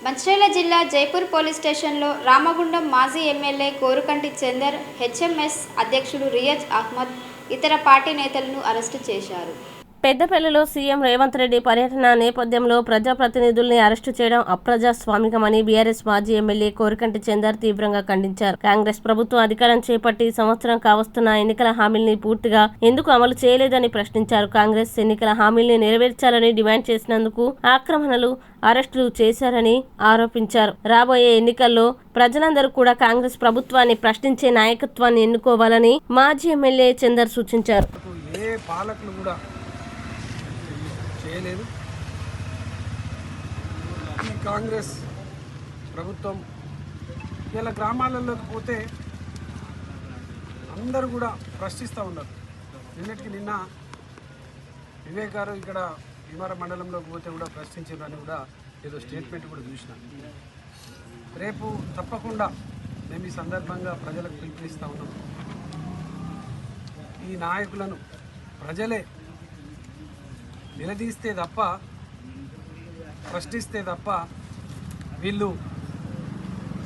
మంచిర్యాల జిల్లా జైపూర్ పోలీస్ స్టేషన్లో రామగుండం మాజీ ఎమ్మెల్యే కోరుకంటి చందర్, హెచ్ఎంఎస్ అధ్యక్షుడు రియాజ్ అహ్మద్, ఇతర పార్టీ నేతలను అరెస్టు చేశారు. పెద్దపల్లిలో సీఎం రేవంత్ రెడ్డి పర్యటన నేపథ్యంలో ప్రజాప్రతినిధుల్ని అరెస్టు చేయడం అప్రజాస్వామికమని బీఆర్ఎస్ మాజీ ఎమ్మెల్యే కోరుకంటి చందర్ తీవ్రంగా ఖండించారు. కాంగ్రెస్ ప్రభుత్వం అధికారం చేపట్టి సంవత్సరం కావస్తున్న ఎన్నికల హామీల్ని పూర్తిగా ఎందుకు అమలు చేయలేదని ప్రశ్నించారు. కాంగ్రెస్ ఎన్నికల హామీల్ని నెరవేర్చాలని డిమాండ్ చేసినందుకు ఆక్రమణలు, అరెస్టులు చేశారని ఆరోపించారు. రాబోయే ఎన్నికల్లో ప్రజలందరూ కూడా కాంగ్రెస్ ప్రభుత్వాన్ని ప్రశ్నించే నాయకత్వాన్ని ఎన్నుకోవాలని మాజీ ఎమ్మెల్యే చందర్ సూచించారు. చేయలేదు. ఈ కాంగ్రెస్ ప్రభుత్వం ఇలా గ్రామాలలోకి పోతే అందరూ కూడా ప్రశ్నిస్తూ ఉన్నారు. నిన్నటికి నిన్న వివేక్ గారు ఇక్కడ భీమవరం మండలంలోకి పోతే కూడా ప్రశ్నించారని కూడా ఏదో స్టేట్మెంట్ కూడా చూసిన. రేపు తప్పకుండా మేము ఈ సందర్భంగా ప్రజలకు పిలుపునిస్తూ ఉన్నాం. ఈ నాయకులను ప్రజలే నిలదీస్తే తప్ప, ప్రశ్నిస్తే తప్ప వీళ్ళు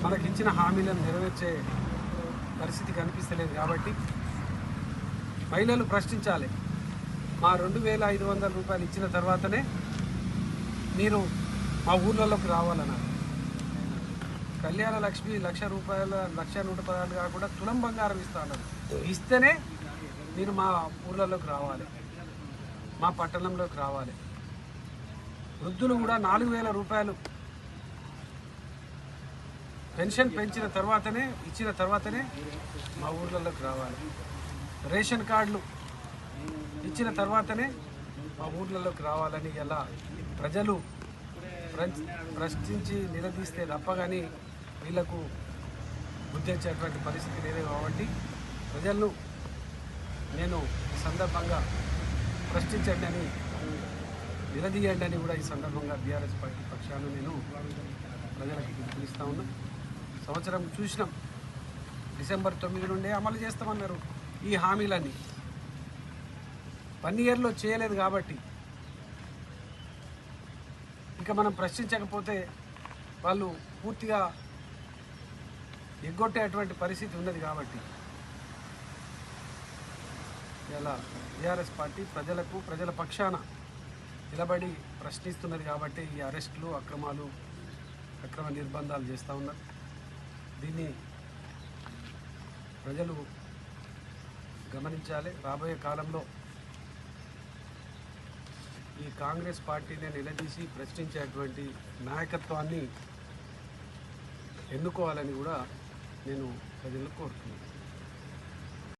మనకిచ్చిన హామీలను నెరవేర్చే పరిస్థితి కనిపిస్తలేదు. కాబట్టి మహిళలు ప్రశ్నించాలి. మా 2500 రూపాయలు ఇచ్చిన తర్వాతనే మీరు మా ఊర్లలోకి రావాలన్నారు. కళ్యాణ లక్ష్మి 1,00,000 రూపాయల 1,116 కాకుండా తులం బంగారం ఇస్తా అన్నారు. ఇస్తేనే మీరు మా ఊర్లలోకి రావాలి, మా పట్టణంలోకి రావాలి. వృద్ధులు కూడా 4,000 రూపాయలు పెన్షన్ పెంచిన తర్వాతనే, ఇచ్చిన తర్వాతనే మా ఊర్లలోకి రావాలి. రేషన్ కార్డులు ఇచ్చిన తర్వాతనే మా ఊర్లలోకి రావాలని ఎలా ప్రజలు ప్రశ్నించి నిలదీస్తే తప్ప కానీ వీళ్లకు గుర్తించేటువంటి పరిస్థితి లేదు. కాబట్టి ప్రజలను నేను ఈ సందర్భంగా ప్రశ్నించండి అని, నిలదీయండి అని కూడా ఈ సందర్భంగా బీఆర్ఎస్ పార్టీ పక్షాన నేను ప్రజలకు పిలుపునిస్తూ ఉన్నా. సంవత్సరం చూసినాం, డిసెంబర్ 9 నుండే అమలు చేస్తామన్నారు ఈ హామీలన్నీ. 1 ఇయర్లో చేయలేదు కాబట్టి ఇక మనం ప్రశ్నించకపోతే వాళ్ళు పూర్తిగా ఎగ్గొట్టేటువంటి పరిస్థితి ఉన్నది. కాబట్టి ఇలా బీఆర్ఎస్ పార్టీ ప్రజలకు, ప్రజల పక్షాన నిలబడి ప్రశ్నిస్తున్నది. కాబట్టి ఈ అరెస్టులు, అక్రమ నిర్బంధాలు చేస్తూ ఉన్నారు. దీన్ని ప్రజలు గమనించాలి. రాబోయే కాలంలో ఈ కాంగ్రెస్ పార్టీని నిలదీసి ప్రశ్నించేటువంటి నాయకత్వాన్ని ఎన్నుకోవాలని కూడా నేను ప్రజలకు కోరుతున్నాను.